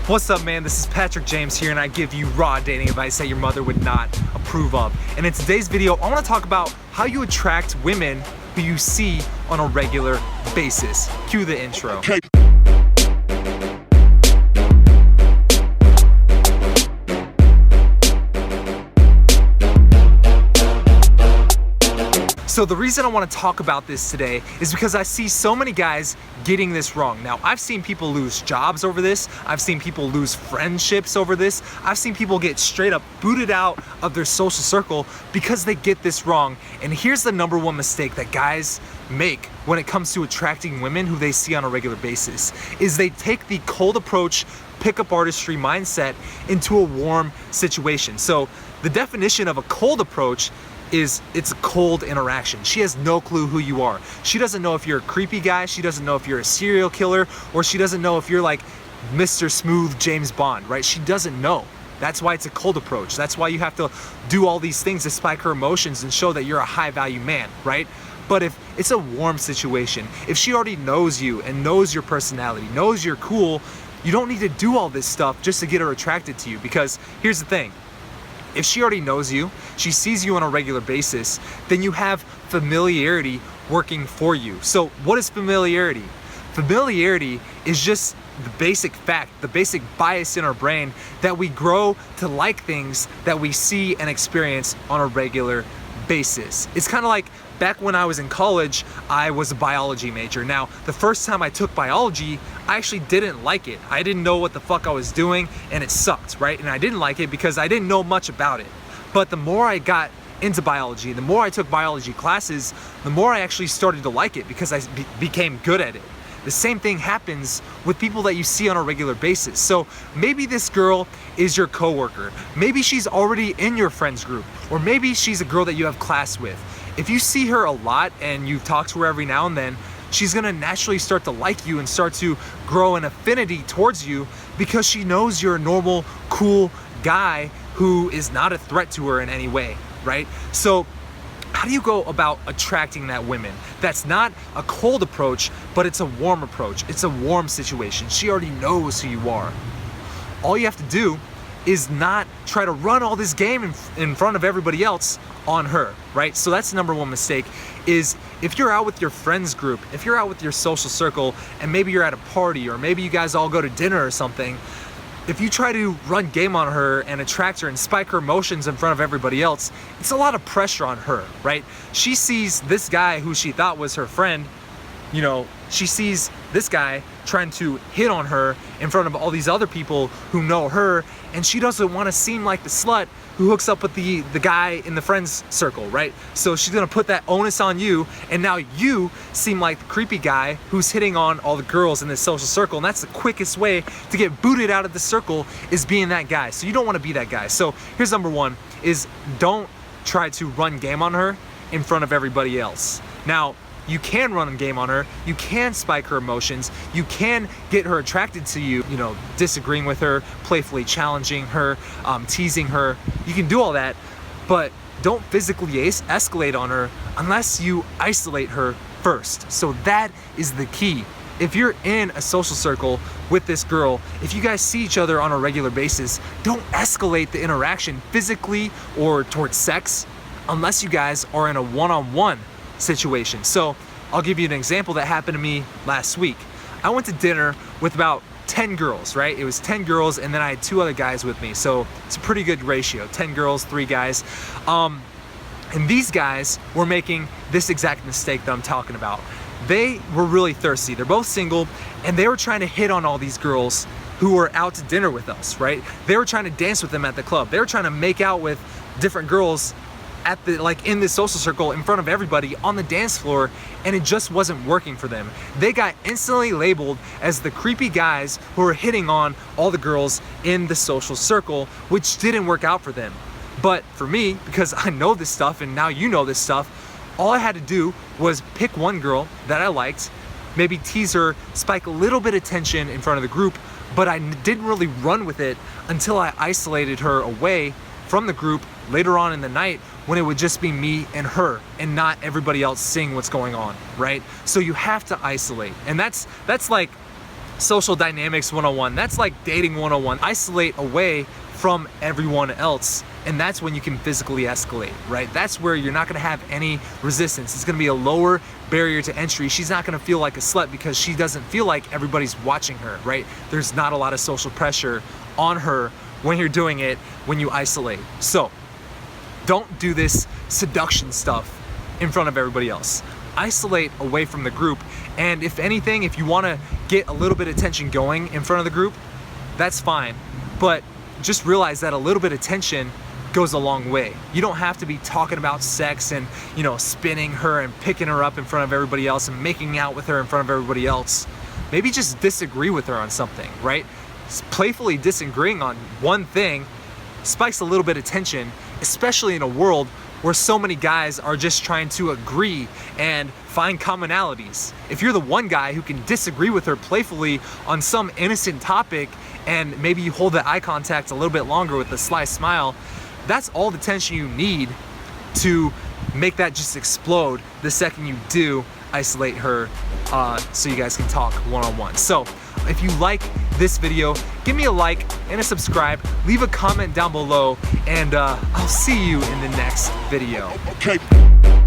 What's up, man? This is Patrick James here, and I give you raw dating advice that your mother would not approve of. And in today's video, I want to talk about how you attract women who you see on a regular basis. Cue the intro. Okay. So the reason I want to talk about this today is because I see so many guys getting this wrong. Now, I've seen people lose jobs over this. I've seen people lose friendships over this. I've seen people get straight up booted out of their social circle because they get this wrong. And here's the number one mistake that guys make when it comes to attracting women who they see on a regular basis, is they take the cold approach, pickup artistry mindset into a warm situation. So the definition of a cold approach is it's a cold interaction. She has no clue who you are. She doesn't know if you're a creepy guy. She doesn't know if you're a serial killer, or she doesn't know if you're like Mr. Smooth James Bond, right? She doesn't know. That's why it's a cold approach. That's why you have to do all these things to spike her emotions and show that you're a high value man, right? But if it's a warm situation, if she already knows you and knows your personality, knows you're cool, you don't need to do all this stuff just to get her attracted to you. Because here's the thing. If she already knows you, she sees you on a regular basis, then you have familiarity working for you. So what is familiarity? Familiarity is just the basic fact, the basic bias in our brain that we grow to like things that we see and experience on a regular basis. It's kind of like back when I was in college, I was a biology major. Now, the first time I took biology, I actually didn't like it. I didn't know what the fuck I was doing, and it sucked, right? And I didn't like it because I didn't know much about it. But the more I got into biology, the more I took biology classes, the more I actually started to like it because I became good at it. The same thing happens with people that you see on a regular basis. So maybe this girl is your coworker. Maybe she's already in your friends group, or maybe she's a girl that you have class with. If you see her a lot and you talk to her every now and then, she's gonna naturally start to like you and start to grow an affinity towards you because she knows you're a normal, cool guy who is not a threat to her in any way, right? So how do you go about attracting that woman? That's not a cold approach, but it's a warm approach. It's a warm situation. She already knows who you are. All you have to do is not try to run all this game in front of everybody else on her, right? So that's the number one mistake, is if you're out with your friends group, if you're out with your social circle, and maybe you're at a party, or maybe you guys all go to dinner or something, if you try to run game on her and attract her and spike her emotions in front of everybody else, it's a lot of pressure on her, right? She sees this guy who she thought was her friend, you know, she sees this guy trying to hit on her in front of all these other people who know her, and she doesn't want to seem like the slut who hooks up with the guy in the friends circle, right? So she's gonna put that onus on you, and now you seem like the creepy guy who's hitting on all the girls in this social circle, and that's the quickest way to get booted out of the circle, is being that guy. So you don't want to be that guy. So here's number one, is don't try to run game on her in front of everybody else. Now, you can run a game on her, you can spike her emotions, you can get her attracted to you, you know, disagreeing with her, playfully challenging her, teasing her. You can do all that, but don't physically escalate on her unless you isolate her first. So that is the key. If you're in a social circle with this girl, if you guys see each other on a regular basis, don't escalate the interaction physically or towards sex unless you guys are in a one-on-one situation. So I'll give you an example that happened to me last week. I went to dinner with about 10 girls, right? It was 10 girls, and then I had 2 other guys with me. So it's a pretty good ratio, 10 girls, 3 guys. And these guys were making this exact mistake that I'm talking about. They were really thirsty. They're both single, and they were trying to hit on all these girls who were out to dinner with us, right? They were trying to dance with them at the club. They were trying to make out with different girls at the, like, in this social circle in front of everybody on the dance floor, and it just wasn't working for them. They got instantly labeled as the creepy guys who were hitting on all the girls in the social circle, which didn't work out for them. But for me, because I know this stuff and now you know this stuff, all I had to do was pick one girl that I liked, maybe tease her, spike a little bit of tension in front of the group, but I didn't really run with it until I isolated her away from the group later on in the night, when it would just be me and her and not everybody else seeing what's going on, right? So you have to isolate. And that's like social dynamics 101. That's like dating 101. Isolate away from everyone else, and that's when you can physically escalate, right? That's where you're not gonna have any resistance. It's gonna be a lower barrier to entry. She's not gonna feel like a slut because she doesn't feel like everybody's watching her, right? There's not a lot of social pressure on her when you're doing it when you isolate. So don't do this seduction stuff in front of everybody else. Isolate away from the group, and if anything, if you wanna get a little bit of tension going in front of the group, that's fine, but just realize that a little bit of tension goes a long way. You don't have to be talking about sex and, you know, spinning her and picking her up in front of everybody else and making out with her in front of everybody else. Maybe just disagree with her on something, right? Playfully disagreeing on one thing spikes a little bit of tension, especially in a world where so many guys are just trying to agree and find commonalities. If you're the one guy who can disagree with her playfully on some innocent topic, and maybe you hold the eye contact a little bit longer with a sly smile, that's all the tension you need to make that just explode the second you do isolate her, so you guys can talk one-on-one. So if you like this video, give me a like and a subscribe, leave a comment down below, and I'll see you in the next video. Okay.